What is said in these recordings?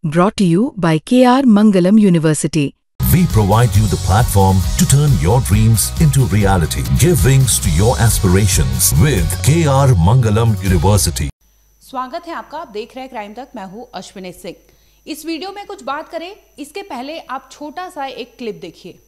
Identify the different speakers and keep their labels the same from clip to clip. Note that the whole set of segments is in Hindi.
Speaker 1: Brought to you by KR Mangalam University.
Speaker 2: We provide you the platform to turn your dreams into reality. Give wings to your aspirations with KR Mangalam University.
Speaker 3: स्वागत है आपका, आप देख रहे हैं क्राइम तक। मैं हूं अश्विनी सिंह। इस वीडियो में कुछ बात करें इसके पहले आप छोटा सा एक क्लिप देखिए।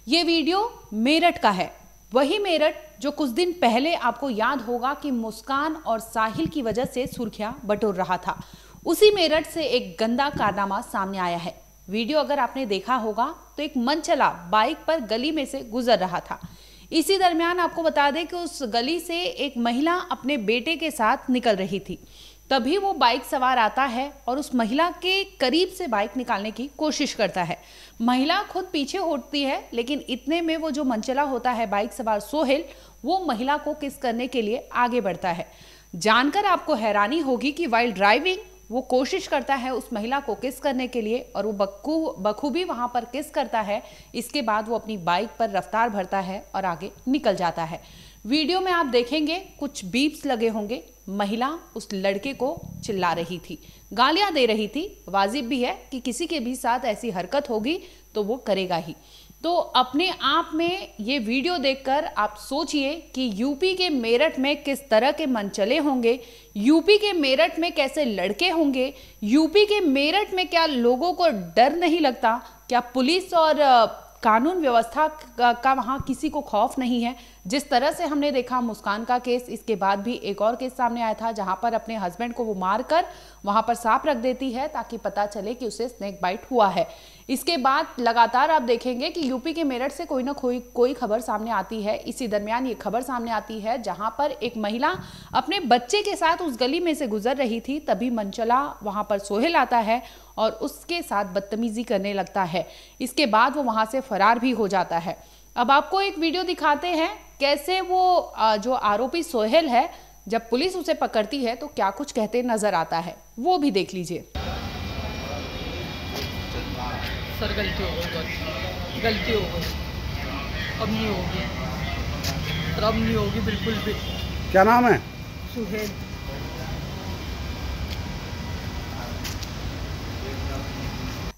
Speaker 3: ये वीडियो मेरठ का है, वही मेरठ जो कुछ दिन पहले आपको याद होगा कि मुस्कान और साहिल की वजह से सुर्खियां बटोर रहा था। उसी मेरठ से एक गंदा कारनामा सामने आया है। वीडियो अगर आपने देखा होगा तो एक मनचला बाइक पर गली में से गुजर रहा था। इसी दरमियान आपको बता दें कि उस गली से एक महिला अपने बेटे के साथ निकल रही थी। तभी वो बाइक सवार आता है और उस महिला के करीब से बाइक निकालने की कोशिश करता है। महिला खुद पीछे हटती है, लेकिन इतने में वो जो मनचला होता है बाइक सवार सोहेल, वो महिला को किस करने के लिए आगे बढ़ता है। जानकर आपको हैरानी होगी कि वाइल ड्राइविंग वो कोशिश करता है उस महिला को किस करने के लिए, और वो बखूबी वहां पर किस करता है। इसके बाद वो अपनी बाइक पर रफ्तार भरता है और आगे निकल जाता है। वीडियो में आप देखेंगे कुछ बीप्स लगे होंगे। महिला उस लड़के को चिल्ला रही थी, गालियां दे रही थी। वाजिब भी है कि किसी के भी साथ ऐसी हरकत होगी तो वो करेगा ही। तो अपने आप में ये वीडियो देखकर आप सोचिए कि यूपी के मेरठ में किस तरह के मनचले होंगे, यूपी के मेरठ में कैसे लड़के होंगे, यूपी के मेरठ में क्या लोगों को डर नहीं लगता, क्या पुलिस और कानून व्यवस्था का वहाँ किसी को खौफ नहीं है। जिस तरह से हमने देखा मुस्कान का केस, इसके बाद भी एक और केस सामने आया था जहाँ पर अपने हस्बैंड को वो मारकर वहाँ पर सांप रख देती है ताकि पता चले कि उसे स्नेक बाइट हुआ है। इसके बाद लगातार आप देखेंगे कि यूपी के मेरठ से कोई ना कोई खबर सामने आती है। इसी दरमियान ये खबर सामने आती है जहाँ पर एक महिला अपने बच्चे के साथ उस गली में से गुजर रही थी। तभी मनचला वहाँ पर सोहेल आता है और उसके साथ बदतमीजी करने लगता है। इसके बाद वो वहाँ से फरार भी हो जाता है। अब आपको एक वीडियो दिखाते हैं कैसे वो जो आरोपी सोहेल है, जब पुलिस उसे पकड़ती है तो क्या कुछ कहते नजर आता है, वो भी देख लीजिए।
Speaker 4: सर गलती हो गई, गलती हो गई, अब नहीं होगी सर, अब नहीं होगी बिल्कुल भी।
Speaker 5: क्या नाम है?
Speaker 4: सुहेल।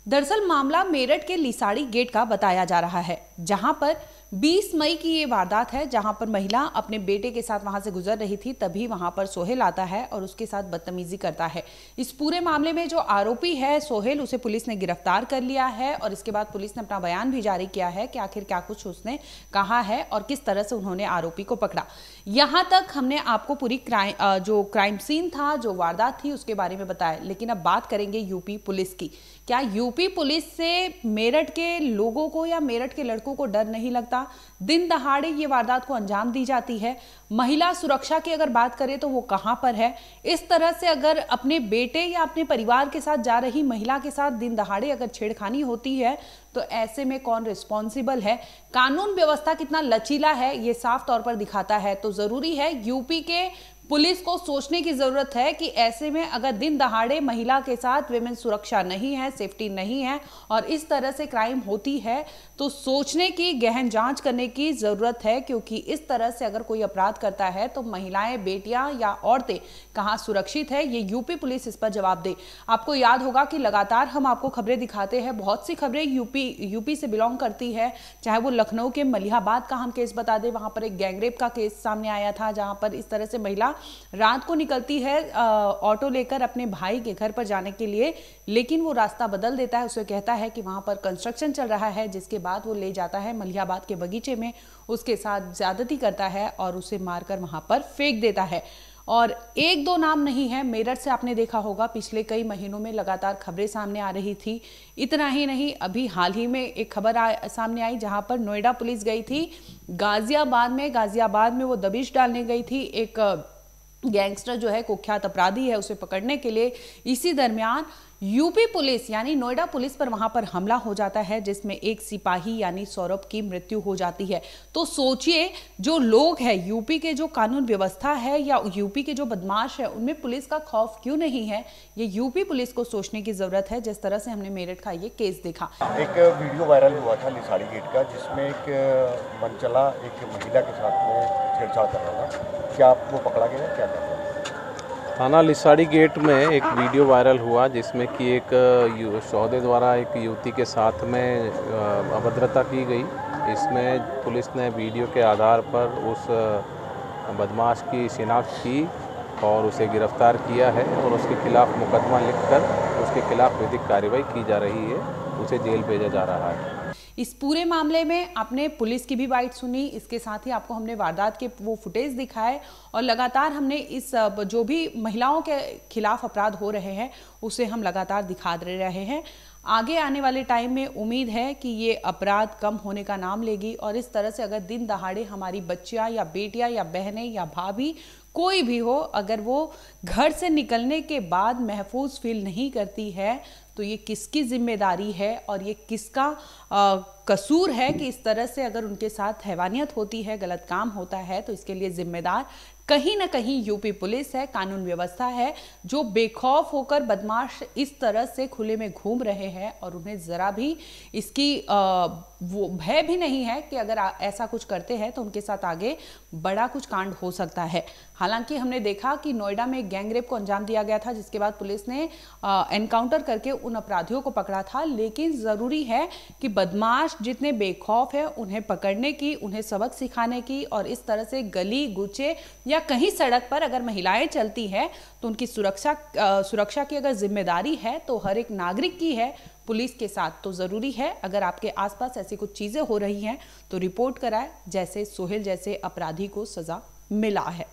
Speaker 3: दरअसल मामला मेरठ के लिसाड़ी गेट का बताया जा रहा है, जहां पर 20 मई की ये वारदात है, जहां पर महिला अपने बेटे के साथ वहां से गुजर रही थी। तभी वहां पर सोहेल आता है और उसके साथ बदतमीजी करता है। इस पूरे मामले में जो आरोपी है सोहेल, उसे पुलिस ने गिरफ्तार कर लिया है और इसके बाद पुलिस ने अपना बयान भी जारी किया है कि आखिर क्या कुछ उसने कहा है और किस तरह से उन्होंने आरोपी को पकड़ा। यहाँ तक हमने आपको पूरी जो क्राइम सीन था, जो वारदात थी, उसके बारे में बताया। लेकिन अब बात करेंगे यूपी पुलिस की। क्या यूपी पुलिस से मेरठ के लोगों को या मेरठ के लड़कों को डर नहीं लगता? दिन दहाड़े ये वारदात को अंजाम दी जाती है। महिला सुरक्षा की अगर बात करें तो वो कहां पर है? इस तरह से अगर अपने बेटे या अपने परिवार के साथ जा रही महिला के साथ दिन दहाड़े अगर छेड़खानी होती है तो ऐसे में कौन रिस्पॉन्सिबल है? कानून व्यवस्था कितना लचीला है ये साफ तौर पर दिखाता है। तो जरूरी है यूपी के पुलिस को सोचने की जरूरत है कि ऐसे में अगर दिन दहाड़े महिला के साथ विमेन सुरक्षा नहीं है, सेफ्टी नहीं है और इस तरह से क्राइम होती है तो सोचने की, गहन जांच करने की जरूरत है। क्योंकि इस तरह से अगर कोई अपराध करता है तो महिलाएं, बेटियां या औरतें कहां सुरक्षित है, ये यूपी पुलिस इस पर जवाब दे। आपको याद होगा कि लगातार हम आपको खबरें दिखाते हैं, बहुत सी खबरें यूपी से बिलोंग करती है। चाहे वो लखनऊ के मलिहाबाद का हम केस बता दें, वहां पर एक गैंगरेप का केस सामने आया था जहां पर इस तरह से महिला रात को निकलती है ऑटो लेकर अपने भाई के घर पर जाने के लिए, लेकिन वो रास्ता बदल देता है। उसे कहता है कि वहां पर कंस्ट्रक्शन चल रहा है, जिसके बाद वो ले जाता है मलिहाबाद के बगीचे में, उसके साथ ज्यादती करता है और उसे मारकर वहां पर फेंक देता है। और एक दो नाम नहीं है, मेरठ से आपने देखा होगा पिछले कई महीनों में लगातार खबरें सामने आ रही थी। इतना ही नहीं, अभी हाल ही में एक खबर सामने आई जहां पर नोएडा पुलिस गई थी गाजियाबाद में वो दबिश डालने गई थी एक गैंगस्टर जो है, कुख्यात अपराधी है, उसे पकड़ने के लिए इसी दरमियान यूपी पुलिस यानी नोएडा पुलिस पर वहां पर हमला हो जाता है, जिसमें एक सिपाही यानी सौरभ की मृत्यु हो जाती है। तो सोचिए, जो लोग हैं, यूपी के जो कानून व्यवस्था है या यूपी के जो बदमाश है, उनमें पुलिस का खौफ क्यों नहीं है, ये यूपी पुलिस को सोचने की जरूरत है। जिस तरह से हमने मेरठ का ये केस देखा,
Speaker 5: एक वीडियो वायरल हुआ था लिसाड़ी गेट का, जिसमें एक मनचला एक महिला के साथ में छेड़छाड़ कर रहा था। क्या आपको पकड़ा गया, क्या कहते हैं?
Speaker 6: थाना लिसाड़ी गेट में एक वीडियो वायरल हुआ जिसमें कि एक सौदे द्वारा एक युवती के साथ में अभद्रता की गई। इसमें पुलिस ने वीडियो के आधार पर उस बदमाश की शिनाख्त की और उसे गिरफ्तार किया है और उसके खिलाफ मुकदमा लिखकर उसके खिलाफ विधिक कार्रवाई की जा रही है, उसे जेल भेजा जा रहा है।
Speaker 3: इस पूरे मामले में आपने पुलिस की भी बाइट सुनी, इसके साथ ही आपको हमने वारदात के वो फुटेज दिखाए और लगातार हमने इस जो भी महिलाओं के खिलाफ अपराध हो रहे हैं उसे हम लगातार दिखा रहे हैं। आगे आने वाले टाइम में उम्मीद है कि ये अपराध कम होने का नाम लेगी और इस तरह से अगर दिन दहाड़े हमारी बच्चियां या बेटियां या बहनें या भाभी कोई भी हो, अगर वो घर से निकलने के बाद महफूज फील नहीं करती है तो ये किसकी जिम्मेदारी है और ये किसका कसूर है कि इस तरह से अगर उनके साथ हैवानियत होती है, गलत काम होता है, तो इसके लिए जिम्मेदार कहीं ना कहीं यूपी पुलिस है, कानून व्यवस्था है, जो बेखौफ होकर बदमाश इस तरह से खुले में घूम रहे हैं और उन्हें जरा भी इसकी वो भय भी नहीं है कि अगर ऐसा कुछ करते हैं तो उनके साथ आगे बड़ा कुछ कांड हो सकता है। हालांकि हमने देखा कि नोएडा में गैंगरेप को अंजाम दिया गया था, जिसके बाद पुलिस ने एनकाउंटर करके उन अपराधियों को पकड़ा था, लेकिन जरूरी है कि बदमाश जितने बेखौफ है उन्हें पकड़ने की, उन्हें सबक सिखाने की और इस तरह से गली गुचे या कहीं सड़क पर अगर महिलाएं चलती हैं तो उनकी सुरक्षा की अगर जिम्मेदारी है तो हर एक नागरिक की है पुलिस के साथ। तो जरूरी है अगर आपके आसपास ऐसी कुछ चीजें हो रही हैं तो रिपोर्ट कराएं, जैसे सोहेल जैसे अपराधी को सजा मिला है।